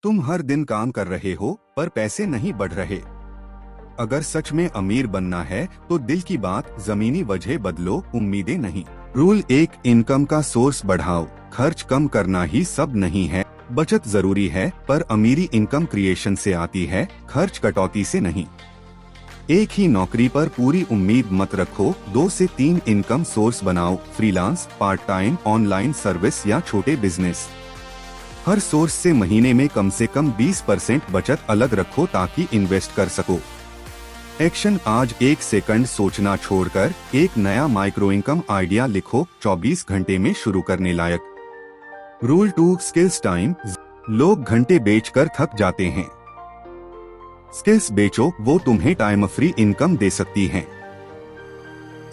तुम हर दिन काम कर रहे हो पर पैसे नहीं बढ़ रहे। अगर सच में अमीर बनना है तो दिल की बात, जमीनी वजह बदलो, उम्मीदें नहीं। रूल 1, इनकम का सोर्स बढ़ाओ। खर्च कम करना ही सब नहीं है। बचत जरूरी है पर अमीरी इनकम क्रिएशन से आती है, खर्च कटौती से नहीं। एक ही नौकरी पर पूरी उम्मीद मत रखो, 2 से 3 इनकम सोर्स बनाओ। Freelance, part time, online service या छोटे बिजनेस। हर सोर्स से महीने में कम से कम 20% बचत अलग रखो ताकि इन्वेस्ट कर सको। एक्शन, आज 1 सेकंड सोचना छोड़कर एक नया माइक्रो इनकम आइडिया लिखो, 24 घंटे में शुरू करने लायक। Rule 2, skills time. लोग घंटे बेचकर थक जाते हैं, स्किल्स बेचो, वो तुम्हें टाइम फ्री इनकम दे सकती हैं।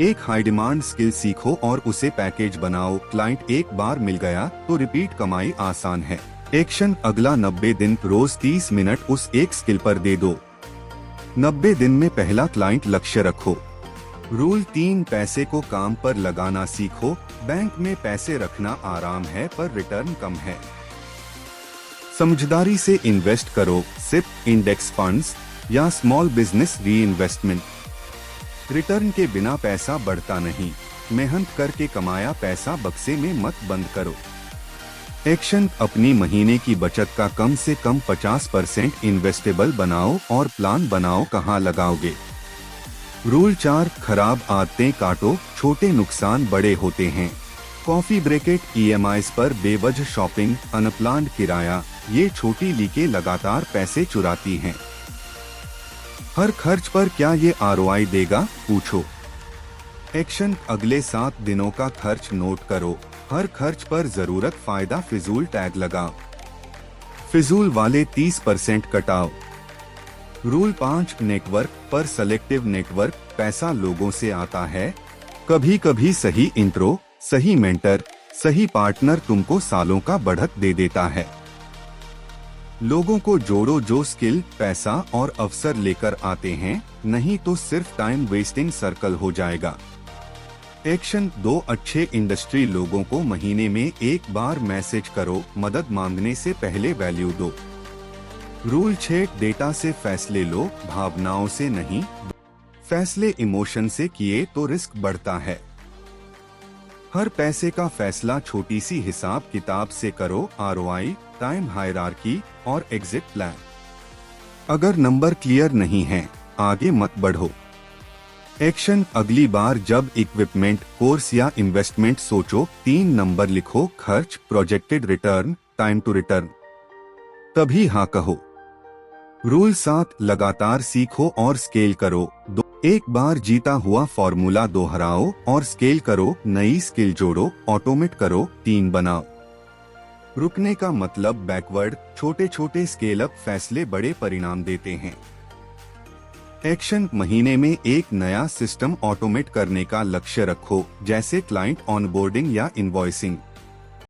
एक हाई डिमांड स्किल सीखो और उसे पैकेज बनाओ। क्लाइंट एक बार मिल गया तो रिपीट कमाई आसान है। एक्शन, अगला 90 दिन रोज 30 मिनट उस एक स्किल पर दे दो। 90 दिन में पहला क्लाइंट लक्ष्य रखो। रूल 3, पैसे को काम पर लगाना सीखो। बैंक में पैसे रखना आराम है पर रिटर्न कम है। समझदारी से इन्वेस्ट करो, सिप, इंडेक्स फंड्स या स्मॉल बिजनेस री इन्वेस्टमेंट। रिटर्न के बिना पैसा बढ़ता नहीं, मेहनत करके कमाया पैसा बक्से में मत बंद करो। एक्शन, अपनी महीने की बचत का कम से कम 50% इन्वेस्टेबल बनाओ और प्लान बनाओ कहाँ लगाओगे। रूल 4, खराब आदतें काटो, छोटे नुकसान बड़े होते हैं। कॉफी ब्रेकेट, EMIs पर बेवजह शॉपिंग, अनप्लान्ड किराया, ये छोटी लीकें लगातार पैसे चुराती हैं। हर खर्च पर क्या ये ROI देगा, पूछो। एक्शन, अगले 7 दिनों का खर्च नोट करो। हर खर्च पर जरूरत फायदा फिजूल टैग लगाओ। फिजूल वाले 30% कटाओ। रूल 5, नेटवर्क पर सेलेक्टिव नेटवर्क। पैसा लोगों से आता है, कभी कभी सही इंट्रो, सही मेंटर, सही पार्टनर तुमको सालों का बढ़त दे देता है। लोगों को जोड़ो जो स्किल, पैसा और अवसर लेकर आते हैं, नहीं तो सिर्फ टाइम वेस्टिंग सर्कल हो जाएगा। एक्शन, 2, अच्छे इंडस्ट्री लोगों को महीने में एक बार मैसेज करो, मदद मांगने से पहले वैल्यू दो। रूल 6, डेटा से फैसले लो, भावनाओं से नहीं। फैसले इमोशन से किए तो रिस्क बढ़ता है। हर पैसे का फैसला छोटी सी हिसाब किताब से करो, ROI, टाइम हायरार्की और एग्जिट प्लान। अगर नंबर क्लियर नहीं है, आगे मत बढ़ो। एक्शन, अगली बार जब इक्विपमेंट, कोर्स या इन्वेस्टमेंट सोचो, 3 नंबर लिखो, खर्च, projected return, time to return, तभी हाँ कहो। रूल 7, लगातार सीखो और स्केल करो। एक बार जीता हुआ फॉर्मूला दोहराओ और स्केल करो, नई स्किल जोड़ो, ऑटोमेट करो, टीम बनाओ। रुकने का मतलब बैकवर्ड, छोटे छोटे स्केल अप फैसले बड़े परिणाम देते हैं। एक्शन, महीने में एक नया सिस्टम ऑटोमेट करने का लक्ष्य रखो, जैसे क्लाइंट ऑनबोर्डिंग या इनवॉइसिंग।